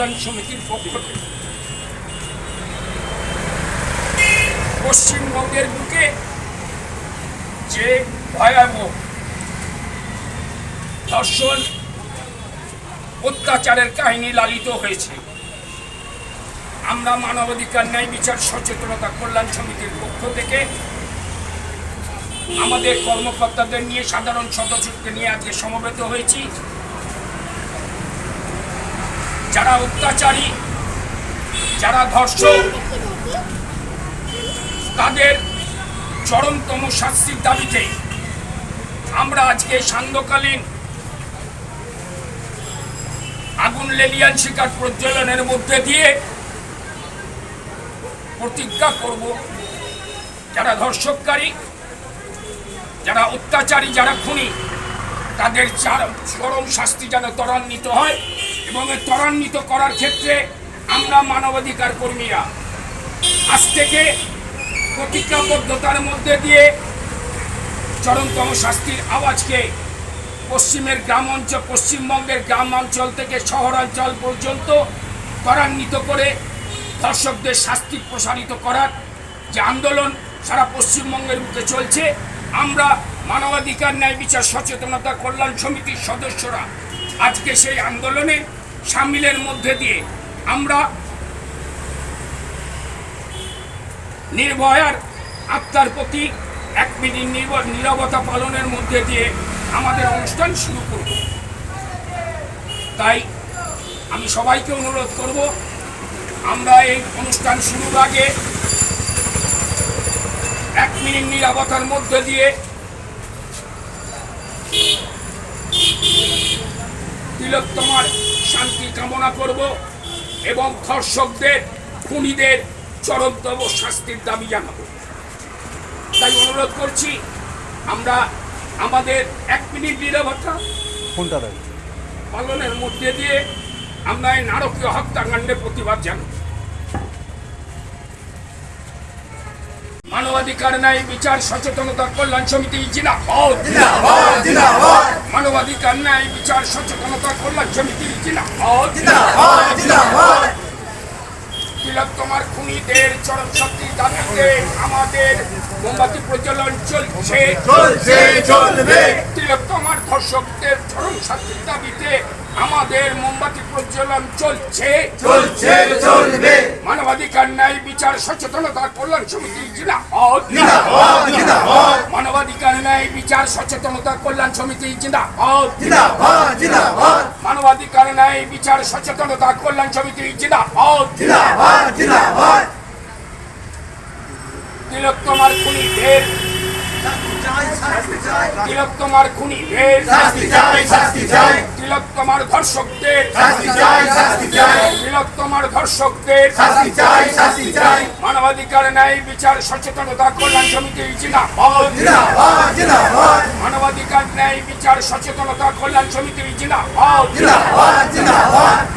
কল্যাণ সমিতির পক্ষ থেকে পশ্চিমবঙ্গের বুকে যে ভয়াবহ ধর্ষণ অত্যাচারের কাহিনী লালিত হয়েছে, আমরা মানবাধিকার ন্যায় বিচার সচেতনতা কল্যাণ সমিতির পক্ষ থেকে আমাদের কর্মকর্তাদের নিয়ে, সাধারণ সদস্যকে নিয়ে আজকে সমবেত হয়েছি। যারা অত্যাচারী, যারা ধর্ষক, তাদের চরমতম শাস্তির দাবিতে আমরা আজকে সান্ধ্যকালীন আগুন লেলিয়ান শিকার প্রজ্বলনের মধ্যে দিয়ে প্রতিজ্ঞা করব, যারা ধর্ষককারী, যারা অত্যাচারী, যারা খুনি, তাদের চরম শাস্তি যেন ত্বরান্বিত হয়। এবং এই ত্বরান্বিত করার ক্ষেত্রে আমরা মানবাধিকার কর্মীরা আজ থেকে প্রতিজ্ঞাবদ্ধতার মধ্যে দিয়ে চরমতম শাস্তির আওয়াজকে পশ্চিমবঙ্গের গ্রামাঞ্চল থেকে শহরাঞ্চল পর্যন্ত ত্বরান্বিত করে ধর্ষকদের শাস্তি প্রসারিত করার যে আন্দোলন সারা পশ্চিমবঙ্গের বুকে চলছে, আমরা মানবাধিকার ন্যায় বিচার সচেতনতা কল্যাণ সমিতির সদস্যরা আজকে সেই আন্দোলনে সামিলের মধ্যে দিয়ে আমরা নির্ভয়ার আত্মার প্রতি 1 মিনিট নীরবতা পালনের মধ্যে দিয়ে আমাদের অনুষ্ঠান শুরু করব। তাই আমি সবাইকে অনুরোধ করব, আমরা এই অনুষ্ঠান শুরুর আগে 1 মিনিট নীরবতার মধ্যে দিয়ে তিলোত্তমার শান্তি কামনা করব এবং ধর্ষকদের, খুনিদের চরমতম শাস্তির দাবি জানাবো। তাই অনুরোধ করছি, আমরা আমাদের 1 মিনিট নীরবতা পালনের মধ্যে দিয়ে আমরা এই নারকীয় হত্যাকাণ্ডের প্রতিবাদ জানাব। মানবাধিকার ন্যায় বিচার সচেতনতা কল্যাণ সমিতি জিন্দাবাদ, মানবাধিকার ন্যায় বিচার সচেতনতা কল্যাণ সমিতি জিন্দাবাদ। তিলোত্তমার খুনিদের চরম শাস্তির দাবিতে আমাদের মোমবাতি প্রজ্বলন চলছে। তিলোত্তমার ধর্ষকদের চরম শাস্তির দাবিতে আমাদের মোমবাতি প্রজ্বলন চলছে। মানবাধিকার ন্যায় বিচার সচেতনতা কল্যাণ সমিতি জিন্দাবাদ, মানবাধিকার ন্যায় বিচার সচেতনতা কল্যাণ সমিতি জিন্দাবাদ, মানবাধিকার ন্যায় বিচার সচেতনতা কল্যাণ সমিতি জিন্দাবাদ। তিলোত্তমার খুনিদের তিলোত্তমার খুনিদের তিলোত্তমার ধর্ষকদের তিলোত্তমার ধর্ষকদের মানবাধিকার ন্যায় বিচার সচেতনতা কল্যাণ সমিতি জিন্দাবাদ, মানবাধিকার ন্যায় বিচার সচেতনতা কল্যাণ সমিতি জিন্দাবাদ।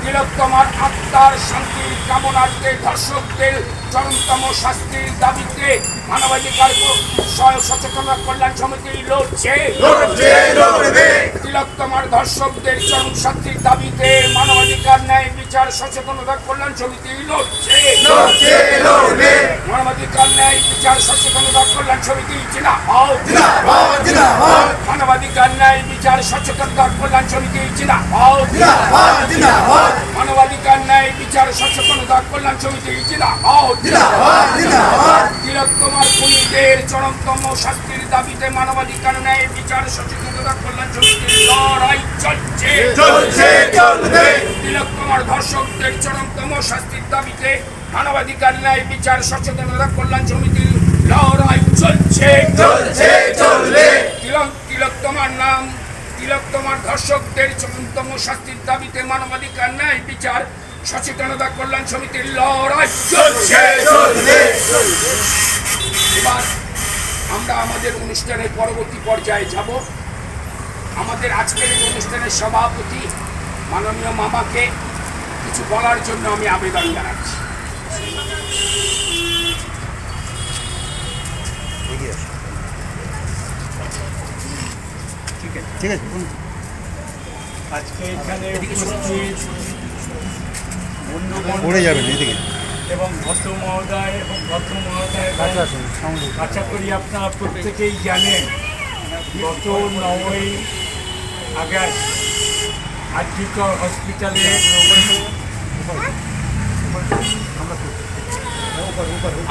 তিলোত্তমার আত্মার শান্তি কামনার্থে ধর্ষকদের চরমতম শাস্তির দাবিতে মানবাধিকার সচেতনতা কল্যাণ সমিতি লড়ছে। তিলোত্তমার ধর্ষকদের চরম শাস্তির দাবিতে মানবাধিকার ন্যায় বিচার সচেতনতা কল্যাণ সমিতি লড়ছে। মানবাধিকার ন্যায় বিচার সচেতনতা কল্যাণ সমিতি জিন্দাবাদ, মানবাধিকার ন্যায় বিচার সচেতনতা কল্যাণ সমিতি জিন্দাবাদ, মানবাধিকার ন্যায় বিচার সচেতনতা কল্যাণ সমিতি জিন্দাবাদ। তিলোত্তমার খুনিদের চরমতম শাস্তির দাবিতে মানবাধিকার ন্যায় বিচার সচেতনতা কল্যাণ সমিতির লড়াই চলছে। তিলোত্তমার ধর্ষকদের চরমতম শাস্তির দাবিতে মানবাধিকার ন্যায় বিচার সচেতনতা কল্যাণ সমিতির লড়াই চলছে। তিলোত্তমার ধর্ষকদের চরমতম শাস্তির দাবিতে মানবাধিকার ন্যায় বিচার সচেতনতা কল্যাণ সমিতির লড়াই চলছে। এবার আমরা আমাদের অনুষ্ঠানের পরবর্তী পর্যায়ে যাব। আমাদের আজকের এই অনুষ্ঠানের সভাপতি মাননীয় মামাকে কিছু বলার জন্য আমি আবেদন জানাচ্ছি। ঠিক আছে। আজকে এখানে উপস্থিত পড়ে যাবেন এদিকে। এবং ভদ্র মহোদয় এবং ভদ্র মহোদয় আশা করি আপনারা প্রত্যেকেই জানেন গত 9ই আগস্ট আরজিকর হসপিটালে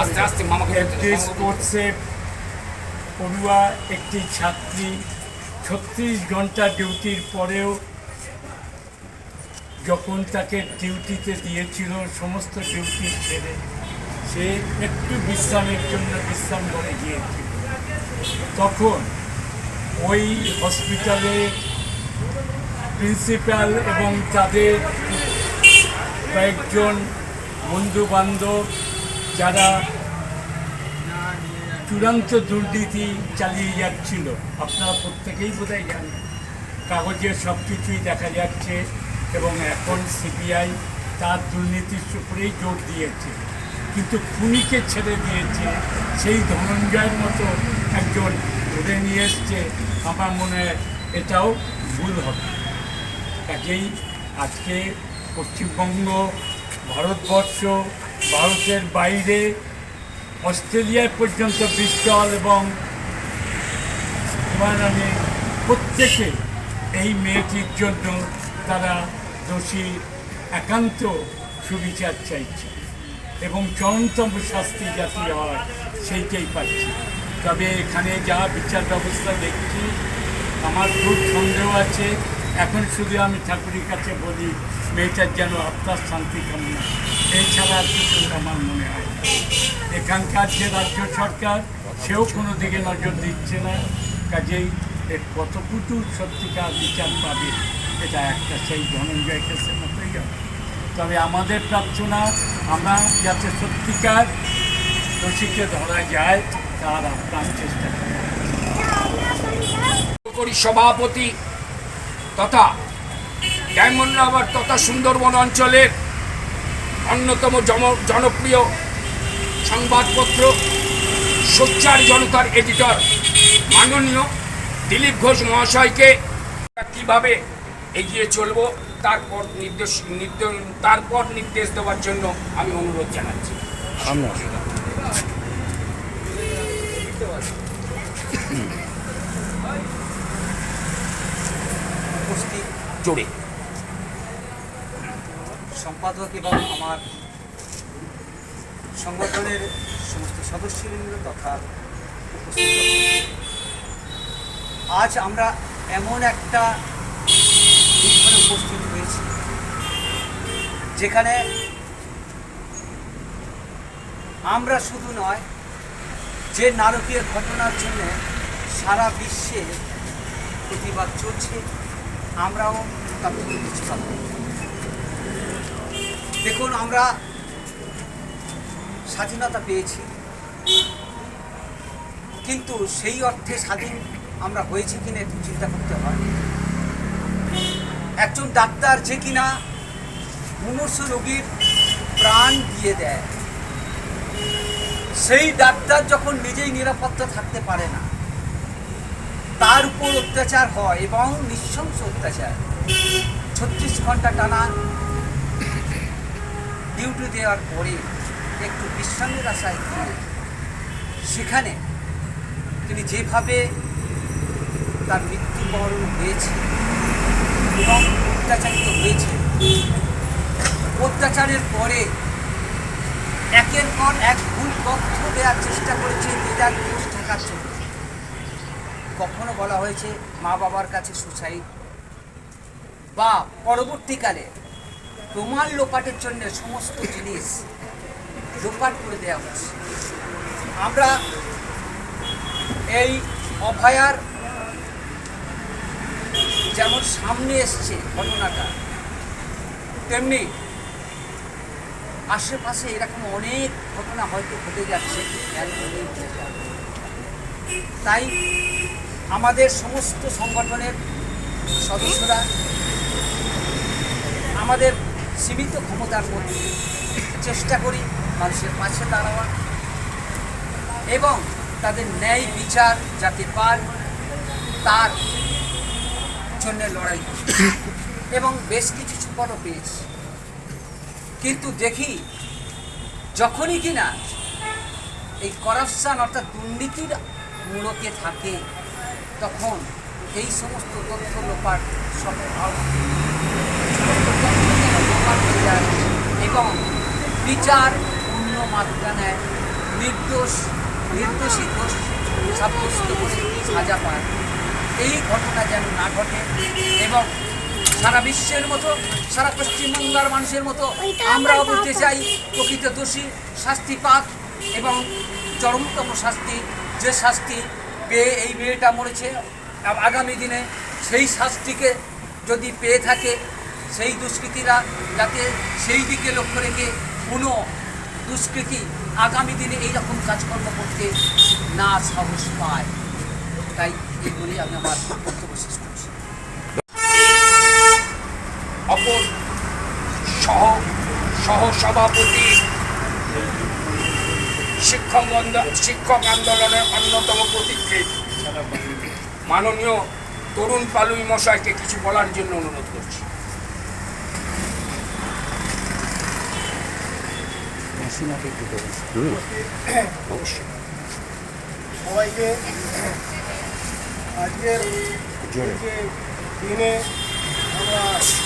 আস্তে আস্তে মামাকে স্পোর্টসে পড়ুয়া একটি ছাত্রী 36 ঘন্টা ডিউটির পরেও যখন তাকে ডিউটিতে দিয়েছিল সমস্ত ডিউটি ছেড়ে সে একটু বিশ্রামের জন্য বিশ্রাম করে গিয়েছিল, তখন ওই হসপিটালে প্রিন্সিপাল এবং তাদের কয়েকজন বন্ধুবান্ধব যারা চূড়ান্ত দুর্নীতি চালিয়ে যাচ্ছিল, আপনারা প্রত্যেকেই বোধহয় জানেন, কাগজে সব কিছুই দেখা যাচ্ছে এবং এখন সিবিআই তার দুর্নীতির উপরেই জোর দিয়েছে, কিন্তু খুনিকে ছেড়ে দিয়েছে সেই ধনঞ্জয়ের মতো একজন ধরে নিয়ে এসছে। আমার মনে হয় এটাও ভুল হবে। কাজেই আজকে পশ্চিমবঙ্গ, ভারতবর্ষ, ভারতের বাইরে অস্ট্রেলিয়ায় পর্যন্ত ব্রিস্টল এবং হিমালয়ে প্রত্যেকে এই মেয়েটির জন্য তারা দোষী একান্ত সুবিচার চাইছে এবং চরমতম শাস্তি যাতে হয় সেইটাই পাচ্ছি। তবে এখানে যা বিচার ব্যবস্থা দেখছি আমার খুব সন্দেহ আছে। এখন শুধু আমি ঠাকুরের কাছে বলি মেয়েটার যেন আত্মার শান্তি কামনা, এছাড়া আর কিছু আমার মনে হয় না। এখানকার যে রাজ্য সরকার সেও কোনো দিকে নজর দিচ্ছে না, কাজেই এর কতটুকু সত্যিকার বিচার পাবে এটা একটা সেই ধনঞ্জয় কেসের মতোই হবে। তবে আমাদের প্রার্থনা আমরা যাতে সত্যিকার দোষীকে ধরা যায় তার আপ্রাণ চেষ্টা করি। সভাপতি তথা ডায়মন্ড হারবার তথা সুন্দরবন অঞ্চলের অন্যতম জনপ্রিয় সংবাদপত্র সোচ্চার জনতার এডিটর মাননীয় দিলীপ ঘোষ মহাশয়কে কীভাবে এগিয়ে চলব তারপর নির্দেশ দেওয়ার জন্য আমি অনুরোধ জানাচ্ছি। উপস্থিত জোরে সম্পাদক এবং আমার সংগঠনের সমস্ত সদস্যবৃন্দ তথা আজ আমরা এমন একটা দিনক্ষণে উপস্থিত হয়েছি যেখানে আমরা শুধু নয়, যে নারকীয় ঘটনার জন্য সারা বিশ্বে প্রতিবাদ চলছে, আমরাও তার থেকে কিছু পাব। দেখুন, আমরা স্বাধীনতা পেয়েছি, কিন্তু সেই অর্থে স্বাধীন আমরা হয়েছি কিনা একটু চিন্তা করতে হয়। একজন ডাক্তার যে কিনা মুমূর্ষ রোগীর প্রাণ দিয়ে দেয়, সেই ডাক্তার যখন নিজেই নিরাপত্তা থাকতে পারে না, তার উপর অত্যাচার হয় এবং নৃশংস অত্যাচার, 36 ঘন্টা টানা ডিউটি দেওয়ার পরে একটু বিশ্রামের আশায় সেখানে তিনি যেভাবে তার মৃত্যুবরণ হয়েছে এবং অত্যাচারিত হয়েছে, অত্যাচারের পরে একের পর এক ভুল তথ্য দেওয়ার চেষ্টা করেছে নিজের দোষ ঢাকার জন্য। কখনো বলা হয়েছে মা বাবার কাছে সুসাইড, বা পরবর্তীকালে প্রমাণ লোপাটের জন্য সমস্ত জিনিস লোপাট করে দেওয়া হচ্ছে। আমরা এই অভয়ার যেমন সামনে এসছে ঘটনাটা, তেমনি আশেপাশে এরকম অনেক ঘটনা হয়তো ঘটে যাচ্ছে। তাই আমাদের সমস্ত সংগঠনের সদস্যরা আমাদের সীমিত ক্ষমতার মধ্যে চেষ্টা করি মানুষের পাশে দাঁড়াবার এবং তাদের ন্যায় বিচার যাতে পান তার জন্য লড়াই করি এবং বেশ কিছু সুফলও পেয়েছি। কিন্তু দেখি যখনই কিনা এই করাপশান অর্থাৎ দুর্নীতির মূলকে থাকে, তখন এই সমস্ত তথ্য লোপাট লোপাট হয়ে যায় এবং বিচার পূর্ণ মাত্রা নেয়, নির্দোষী দোষ সাব্যস্ত করে সাজা পায়। এই ঘটনা যেন না ঘটে এবং সারা বিশ্বের মতো, সারা পশ্চিমবাংলার মানুষের মতো আমরাও বলতে চাই প্রকৃত দোষী শাস্তি পাক এবং চরমতম শাস্তি, যে শাস্তি পেয়ে এই মেয়েটা মরেছে, আগামী দিনে সেই শাস্তিকে যদি পেয়ে থাকে সেই দুষ্কৃতীরা যাতে সেই দিকে লক্ষ্য রেখে কোনো দুষ্কৃতী আগামী দিনে এইরকম কাজকর্ম করতে না সাহস পায়। তাই এই বলেই আমি আমার বক্তব্য শেষ করছি। অপর সহসভাপতি শিক্ষক আন্দোলনের অন্যতম প্রতীক মাননীয় তরুণ পালুই মশাইকে কিছু বলার জন্য অনুরোধ করছি। সবাইকে আজকের যে দিনে আমরা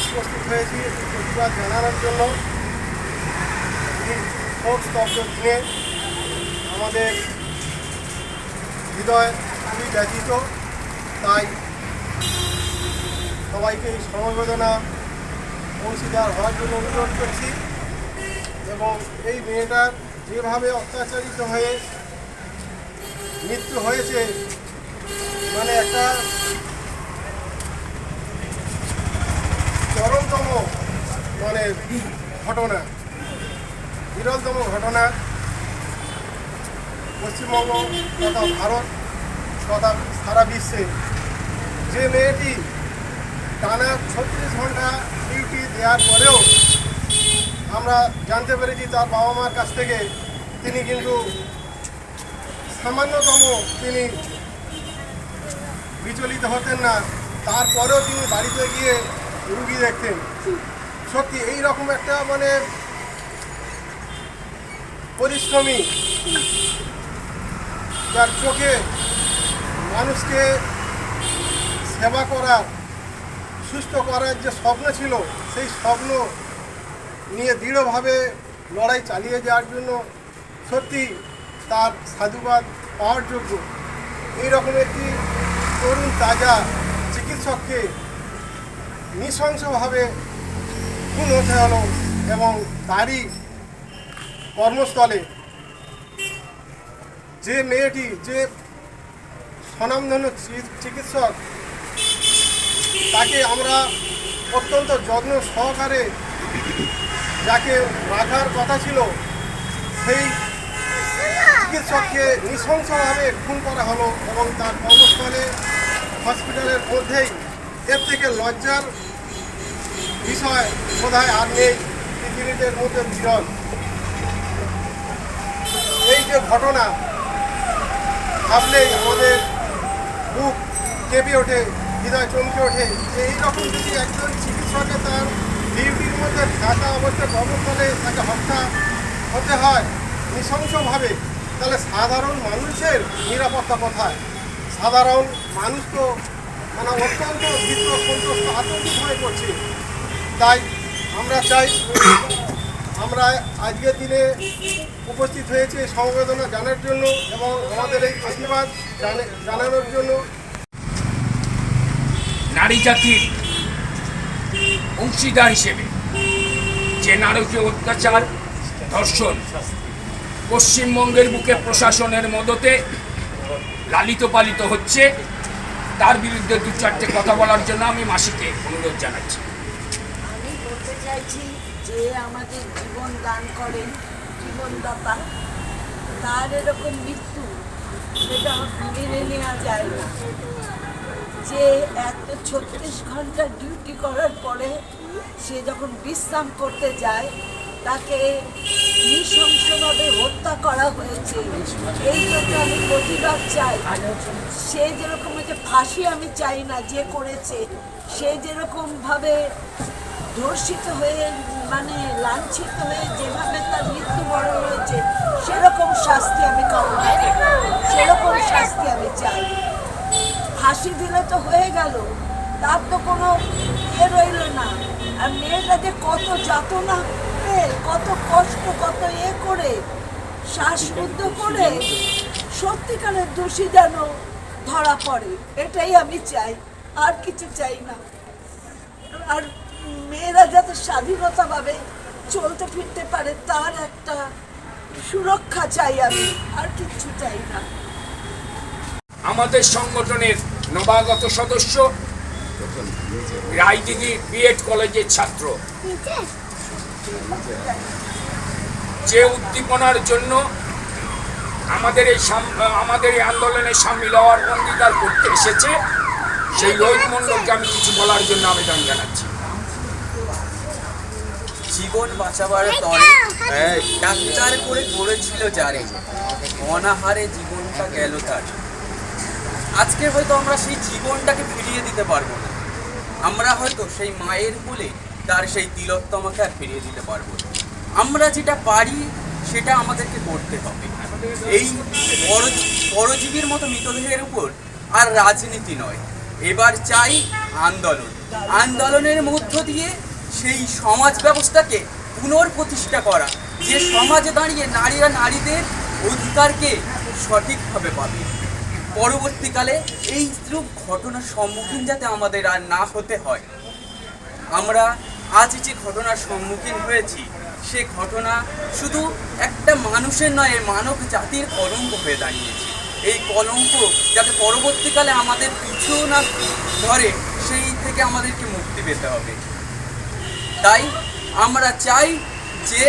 উপস্থিত হয়েছি প্রতিবাদ জানানোর জন্য, এই শোক স্তব্ধ দিনে আমাদের হৃদয় খুবই ব্যথিত। তাই সবাইকে এই সমবেদনা অংশীদার হওয়ার জন্য অনুরোধ করছি এবং এই মেয়েটার যেভাবে অত্যাচারিত হয়ে মৃত্যু হয়েছে, মানে একটা চরমতম মানে ঘটনা, বিরলতম ঘটনা। পশ্চিমবঙ্গ তথা ভারত তথা সারা বিশ্বে যে মেয়েটি টানা 36 ঘন্টা ডিউটি দেওয়ার পরেও আমরা জানতে পেরেছি তার বাবা মার কাছ থেকে তিনি কিন্তু সামান্যতম তিনি বিচলিত হতেন না, তারপরেও তিনি বাড়িতে গিয়ে রুগী দেখতেন। সত্যি এই রকম একটা মানে পরিশ্রমী, যার চোখে মানুষকে সেবা করার, সুস্থ করার যে স্বপ্ন ছিল, সেই স্বপ্ন নিয়ে দৃঢ়ভাবে লড়াই চালিয়ে যাওয়ার জন্য সত্যি তার সাধুবাদ পাওয়ার যোগ্য। এইরকম একটি তরুণ তাজা চিকিৎসককে নৃশংসভাবে খুন হতে হলো এবং তারই কর্মস্থলে যে মেয়েটি, যে স্বনামধন্য চিকিৎসক, তাকে আমরা অত্যন্ত যত্ন সহকারে যাকে রাখার কথা ছিল, সেই চিকিৎসককে নৃশংসভাবে খুন করা হলো এবং তার কর্মস্থলে হসপিটালের মধ্যেই। এর থেকে লজ্জার বিষয় বোধহয় আর নেই পৃথিবীদের মধ্যে বিরল। এই যে ঘটনা ভাবলেই আমাদের বুক কেঁপে ওঠে, হৃদয় চমকে ওঠে যে এইরকম যদি একজন চিকিৎসকে তার ডিউটির মধ্যে থাকা অবস্থায় কর্মস্থলে তাকে হত্যা হতে হয় নৃশংসভাবে, তাহলে সাধারণ মানুষের নিরাপত্তা কোথায়? সাধারণ মানুষ তো মানে অত্যন্ত ভীত, সন্তুষ্ট, আতঙ্কিত হয়ে পড়ছে। তাই আমরা চাই, আমরা আজকের দিনে উপস্থিত হয়েছে সমবেদনা জানার জন্য এবং আমাদের এই প্রতিবাদ জানানোর জন্য। নারী জাতির অংশীদার হিসেবে যে নারকীয় অত্যাচার, ধর্ষণ পশ্চিমবঙ্গের বুকে প্রশাসনের মদতে লালিত পালিত হচ্ছে, তার বিরুদ্ধে দু চারটে কথা বলার জন্য আমি মাসিকে অনুরোধ জানাচ্ছি। আমি বলতে চাইছি যে আমাদের জীবন দান করেন জীবনদাতা, তার এরকম মৃত্যু সেটা মেনে নেওয়া যায় না। যে এত 36 ঘন্টা ডিউটি করার পরে সে যখন বিশ্রাম করতে যায় তাকে নৃশংসভাবে হত্যা করা হয়েছে। এই জন্য আমি প্রতিবাদ চাই। সে যেরকম যে ফাঁসি আমি চাই না, যে করেছে সে যেরকমভাবে ধর্ষিত হয়ে মানে লাঞ্ছিত হয়ে যেভাবে তার মৃত্যুবরণ হয়েছে সেরকম শাস্তি আমি কামনা করি, সেরকম শাস্তি আমি চাই। ফাঁসি দিলে তো হয়ে গেল, তার তো কোনো রইল না। আর মেয়েটা যে কত যাতনা করে, কত কষ্ট, কত করে শ্বাসরুদ্ধ করে সত্যিকারের দোষী যেন ধরা পড়ে, এটাই আমি চাই, আর কিছু চাই না। আর মেয়েরা যাতে স্বাধীনতাভাবে চলতে ফিরতে পারে তার একটা সুরক্ষা চাই আমি, আর কিচ্ছু চাই না। আমাদের সংগঠনের নবাগত সদস্য, রায়দিঘি বিএড কলেজের ছাত্র, যে উদ্দীপনার জন্য আমাদের এই আন্দোলনে সামিল হওয়ার অঙ্গীকার করতে এসেছে, সেই রোহিত মণ্ডলকে আমি কিছু বলার জন্য আবেদন জানাচ্ছি। জীবন বাঁচাবার তরে ডাক্তার করে গড়েছিল যারে, অনাহারে জীবনটা গেল তার। আজকে হয়তো আমরা সেই জীবনটাকে ফিরিয়ে দিতে পারবো না, আমরা হয়তো সেই মায়ের কোলে তার সেই তিলোত্তমাকে আর ফিরিয়ে দিতে পারবো না। আমরা যেটা পারি সেটা আমাদেরকে করতে হবে। এই পরজীবীর মতো মৃতদেহের উপর আর রাজনীতি নয়, এবার চাই আন্দোলন। আন্দোলনের মধ্য দিয়ে সেই সমাজ ব্যবস্থাকে পুনঃপ্রতিষ্ঠা করা, যে সমাজে দাঁড়িয়ে নারীরা নারীদের অধিকারকে সঠিকভাবে পাবে। পরবর্তীকালে এই রূপ ঘটনার সম্মুখীন যাতে আমাদের আর না হতে হয়। আমরা আজ যে ঘটনার সম্মুখীন হয়েছি, সে ঘটনা শুধু একটা মানুষের নয়, মানব জাতির কলঙ্ক হয়ে দাঁড়িয়েছে। এই কলঙ্ক যাতে পরবর্তীকালে আমাদের পিছু না ধরে, সেই থেকে আমাদেরকে মুক্তি পেতে হবে। তাই আমরা চাই যে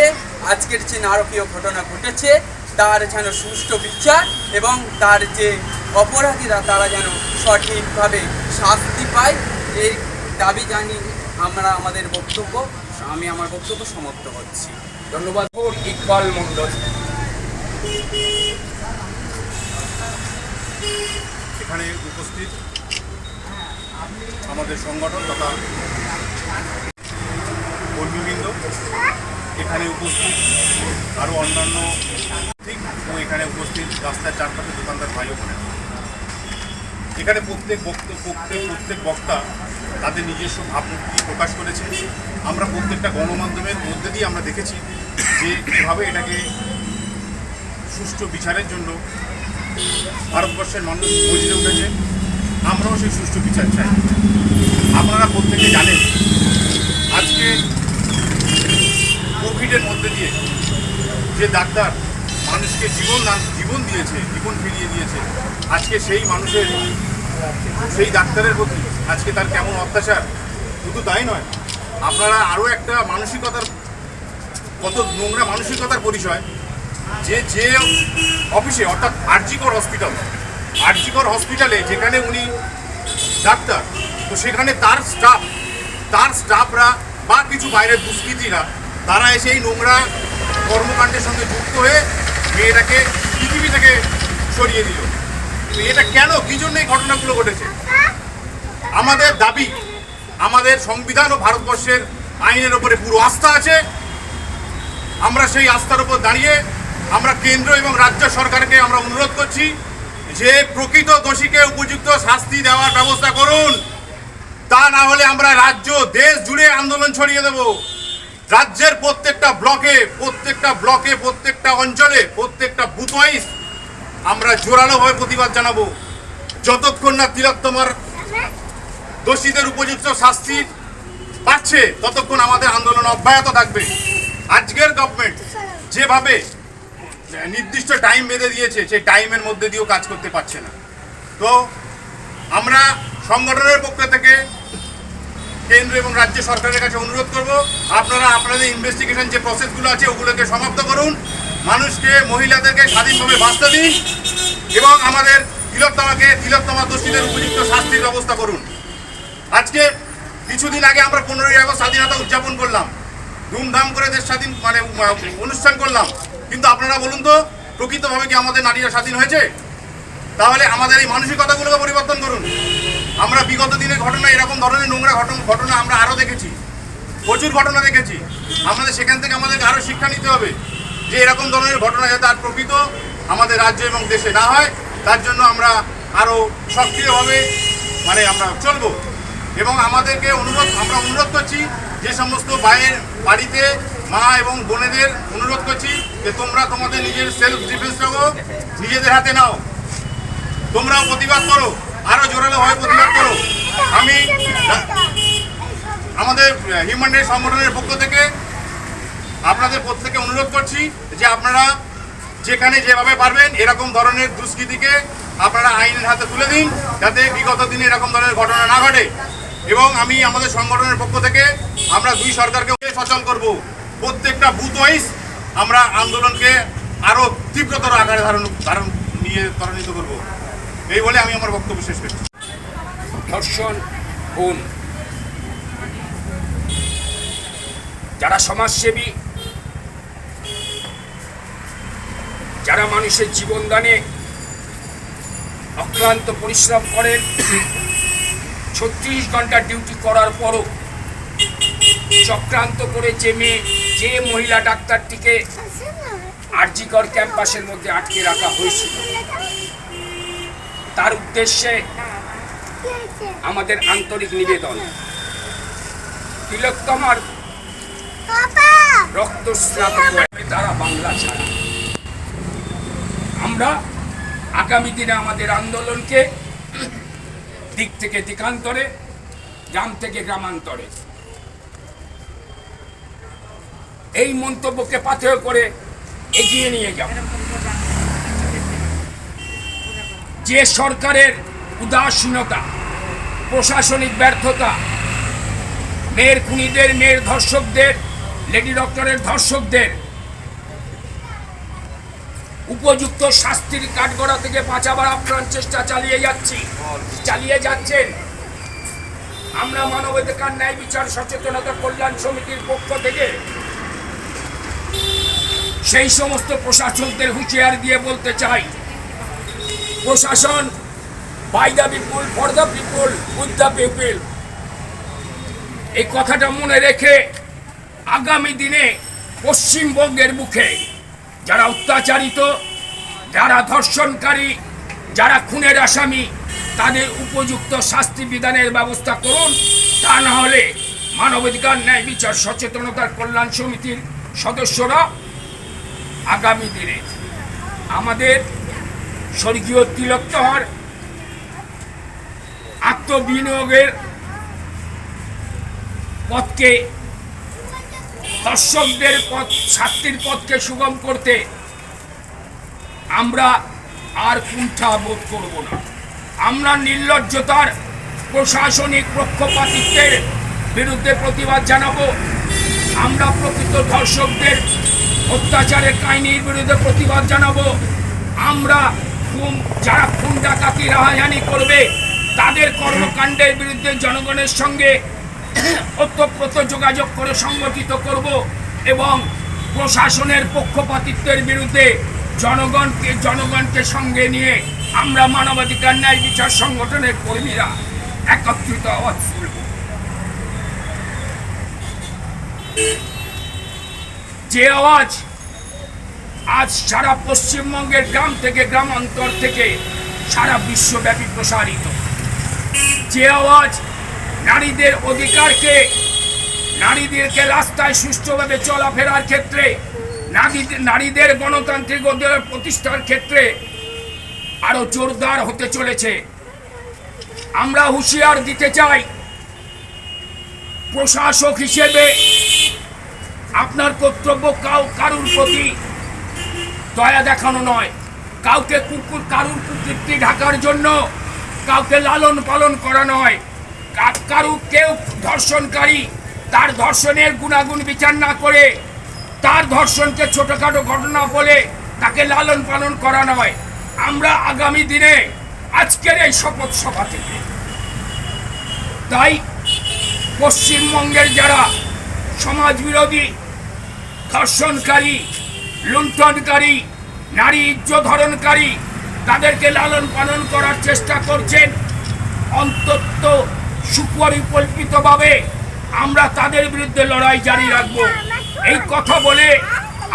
আজকের যে নারকীয় ঘটনা ঘটেছে তার যেন সুষ্ঠু বিচার এবং তার যে অপরাধীরা তারা যেন সঠিকভাবে শাস্তি পায়, এই দাবি জানিয়ে আমরা আমার বক্তব্য সমাপ্ত করছি। ধন্যবাদ। ইকবাল মণ্ডল। এখানে উপস্থিত আমাদের সংগঠন তথা কর্মীবৃন্দ, এখানে উপস্থিত আরও অন্যান্য ঠিক ও এখানে উপস্থিত রাস্তার চারপাশে দোকানদার ভাই ও বোনেরা, এখানে প্রত্যেক বক্তা তাদের নিজস্ব ভাবমূর্তি প্রকাশ করেছে। আমরা প্রত্যেকটা গণমাধ্যমের মধ্যে দিয়ে আমরা দেখেছি যে কীভাবে এটাকে সুষ্ঠু বিচারের জন্য ভারতবর্ষের মানুষ গর্জে উঠেছে। আমরাও সেই সুষ্ঠু বিচার চাই। আপনারা প্রত্যেকে জানেন আজকে কোভিডের মধ্যে দিয়ে যে ডাক্তার মানুষকে জীবন দিয়েছে, জীবন ফিরিয়ে দিয়েছে, আজকে সেই মানুষের সেই ডাক্তারের প্রতি আজকে তার কেমন অত্যাচার। শুধু তাই নয়, আপনারা আরও একটা মানসিকতার, কত নোংরা মানসিকতার পরিচয় যে অফিসে অর্থাৎ আরজিকর হসপিটালে যেখানে উনি ডাক্তার, তো সেখানে তার স্টাফরা বা কিছু বাইরের দুষ্কৃতীরা তারা এসে এই নোংরা কর্মকাণ্ডের সঙ্গে যুক্ত হয়ে মেয়েটাকে পৃথিবী থেকে সরিয়ে দিল। তো এটা কেন, কী জন্য এই ঘটনাগুলো ঘটেছে? আমাদের দাবি, আমাদের সংবিধান ও ভারতবর্ষের আইনের ওপরে পুরো আস্থা আছে। আমরা সেই আস্থার উপর দাঁড়িয়ে আমরা কেন্দ্র এবং রাজ্য সরকারকে আমরা অনুরোধ করছি যে প্রকৃত দোষীকে উপযুক্ত শাস্তি দেওয়ার ব্যবস্থা করুন। তা না হলে আমরা রাজ্য দেশ জুড়ে আন্দোলন ছড়িয়ে দেব। রাজ্যের প্রত্যেকটা ব্লকে, প্রত্যেকটা অঞ্চলে, প্রত্যেকটা বুথ ওয়াইজ আমরা জোরালোভাবে প্রতিবাদ জানাবো। যতক্ষণ না তিলোত্তমার দোষীদের উপযুক্ত শাস্তি পাচ্ছে ততক্ষণ আমাদের আন্দোলন অব্যাহত থাকবে। আজকের গভর্নমেন্ট যেভাবে নির্দিষ্ট টাইম বেঁধে দিয়েছে, সেই টাইমের মধ্যে দিয়েও কাজ করতে পারছে না। তো আমরা সংগঠনের পক্ষ থেকে কেন্দ্র এবং রাজ্য সরকারের কাছে অনুরোধ করব, আপনারা আপনাদের ইনভেস্টিগেশন যে প্রসেসগুলো আছে ওগুলোকে সমাপ্ত করুন, মানুষকে, মহিলাদেরকে স্বাধীনভাবে বাঁচতে দিন এবং আমাদের তিলোত্তমা দোষীদের উপযুক্ত শাস্তির ব্যবস্থা করুন। আজকে কিছুদিন আগে আমরা 15ই আগস্ট স্বাধীনতা উদযাপন করলাম, ধুমধাম করে দেশ স্বাধীন অনুষ্ঠান করলাম, কিন্তু আপনারা বলুন তো প্রকৃতভাবে কি আমাদের নারীরা স্বাধীন হয়েছে? তাহলে আমাদের এই মানসিকতাগুলোকে পরিবর্তন করুন। আমরা বিগত দিনের ঘটনা, এরকম ধরনের নোংরা ঘটনা আমরা আরও দেখেছি। প্রচুর ঘটনা দেখেছি। আমাদের সেখান থেকে আমাদেরকে আরও শিক্ষা নিতে হবে যে এরকম ধরনের ঘটনা যাতে আর প্রকৃত আমাদের রাজ্য এবং দেশে না হয়, তার জন্য আমরা আরও সক্রিয়ভাবে আমরা চলবো। এবং আমাদেরকে আমরা অনুরোধ করছি যে সমস্ত ভাইয়ের বাড়িতে মা এবং বোনেদের অনুরোধ করছি যে তোমরা তোমাদের নিজের সেলফ ডিফেন্সটাও নিজেদের হাতে নাও, তোমরাও প্রতিবাদ করো, আরও জোরালোভাবে প্রতিবাদ করো। আমি আমাদের হিউম্যান রাইটস সংগঠনের পক্ষ থেকে আপনাদের প্রত্যেকে অনুরোধ করছি যে আপনারা যেখানে যেভাবে পারবেন এরকম ধরনের দুষ্কৃতিকে আপনারা আইনের হাতে তুলে দিন, যাতে বিগত দিনে এরকম ধরনের ঘটনা না ঘটে। এবং আমি আমাদের সংগঠনের পক্ষ থেকে আমরা দুই সরকারকে সচল করব, প্রত্যেকটা বুথ ওয়াইজ আমরা আন্দোলনকে আরও তীব্রতর আকারে ত্বরান্বিত করব। এই বলে আমি আমার বক্তব্য শেষ করছি। ধর্ষণ, খুন, যারা সমাজসেবী, যারা মানুষের জীবনদানে অক্লান্ত পরিশ্রম করেন, 36 ঘন্টা ডিউটি করার পরও চক্রান্ত করে যে মহিলা ডাক্তারটিকে আরজিকর ক্যাম্পাসের মধ্যে আটকে রাখা হয়েছিল, তার উদ্দেশ্যে আমাদের আন্তরিক নিবেদন, তিলোত্তমার রক্তস্নাত তারা বাংলা ছাড়া। আমরা আগামী দিনে আমাদের আন্দোলনকে দিক থেকে দিকান্তরে, গ্রাম থেকে গ্রামান্তরে এই মন্তব্যকে পাথেয় করে এগিয়ে নিয়ে যাব। যে সরকারের উদাসীনতা, প্রশাসনিক ব্যর্থতা, মেয়ের খুনিদের, মেয়ের ধর্ষকদের, লেডি ডক্টরের ধর্ষকদের উপযুক্ত শাস্তির কাঠগড়া থেকে বাঁচাবার আপ্রাণ চেষ্টা চালিয়ে যাচ্ছেন। আমরা মানবাধিকার ন্যায় বিচার সচেতনতা কল্যাণ সমিতির পক্ষ থেকে সেই সমস্ত প্রশাসকদের হুঁশিয়ার দিয়ে বলতে চাই, প্রশাসন by the people, for the people, with the people, এই কথাটা মনে রেখে আগামী দিনে পশ্চিমবঙ্গের মুখে যারা অত্যাচারিত, যারা ধর্ষণকারী, যারা খুনের আসামি, তাদের উপযুক্ত শাস্তি বিধানের ব্যবস্থা করুন। তা না হলে মানবাধিকার ন্যায় বিচার সচেতনতার কল্যাণ সমিতির সদস্যরা আগামী দিনে আমাদের স্বর্গীয় তিলোত্তমার আত্মবিনিয়োগের পথকে, দর্শকদের শাস্তির পথকে সুগম করতে আমরা আর কুণ্ঠা বোধ করব না। আমরা নির্লজ্জতার, প্রশাসনিক পক্ষপাতিত্বের বিরুদ্ধে প্রতিবাদ জানাবো। আমরা প্রকৃত ধর্ষকদের অত্যাচারের কাহিনীর বিরুদ্ধে প্রতিবাদ জানাবো। আমরা যারা খুন ডাকাতি রাহাজানি করবে তাদের কর্মকাণ্ডের বিরুদ্ধে জনগণের সঙ্গে ওতপ্রোত যোগাযোগ করে সংগঠিত করব এবং প্রশাসনের পক্ষপাতিত্বের বিরুদ্ধে জনগণকে সঙ্গে নিয়ে আমরা মানবাধিকার ন্যায় বিচার সংগঠনের কর্মীরা একত্রিত আওয়াজ তুলব। যে আওয়াজ আজ সারা পশ্চিমবঙ্গের গ্রাম থেকে, গ্রামান্তর থেকে সারা বিশ্বব্যাপী প্রসারিত, যে আওয়াজ নারীদের অধিকারকে, নারীদেরকে রাস্তায় সুষ্ঠুভাবে চলাফেরার ক্ষেত্রে, নারীদের গণতান্ত্রিক অধিকার প্রতিষ্ঠার ক্ষেত্রে আরো জোরদার হতে চলেছে। আমরা হুঁশিয়ার দিতে চাই, প্রশাসক হিসেবে আপনার কর্তব্য কারুর প্রতি দয়া দেখানো নয়, কারুর কুকীর্তি ঢাকার জন্য কাউকে লালন পালন করা নয়, কেউ ধর্ষণকারী তার ধর্ষণের গুণাগুণ বিচার না করে তার ধর্ষণকে ছোটখাটো ঘটনা বলে তাকে লালন পালন করা নয়। আমরা আগামী দিনে আজকের এই শপথ সভা থেকে তাই পশ্চিমবঙ্গের যারা সমাজ বিরোধী, ধর্ষণকারী, লুণ্ঠনকারী, নারী ইজ্জত হরণকারী, তাদেরকে লালন পালন করার চেষ্টা করছেন, অন্তত সুপরিকল্পিতভাবে আমরা তাদের বিরুদ্ধে লড়াই জারি রাখবো। এই কথা বলে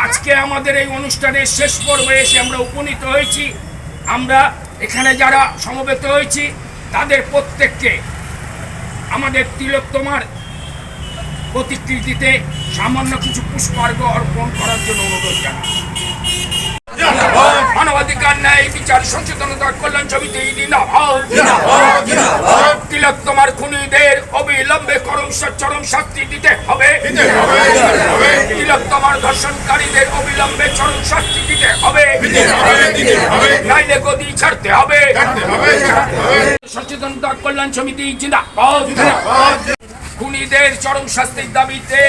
আজকে আমাদের এই অনুষ্ঠানের শেষ পর্বে এসে আমরা উপনীত হয়েছি। আমরা এখানে যারা সমবেত হয়েছি তাদের প্রত্যেককে আমাদের তিলোত্তমার প্রতিকৃতিতে সামান্য কিছু পুষ্পার্ঘ অর্পণ করার জন্য অনুরোধ জানাই। মানবাধিকার ন্যায় বিচার সচেতনতার কল্যাণ সমিতি তিলোত্তমার খুনিদের অবিলম্বে চরম শাস্তি দিতে হবে। তিলোত্তমার ধর্ষণকারীদের অবিলম্বে চরম শাস্তি দিতে হবে, নাইলে গদি ছাড়তে হবে। সচেতনতা কল্যাণ সমিতি জিন্দাবাদ। খুনিদের চরম শাস্তির দাবিতে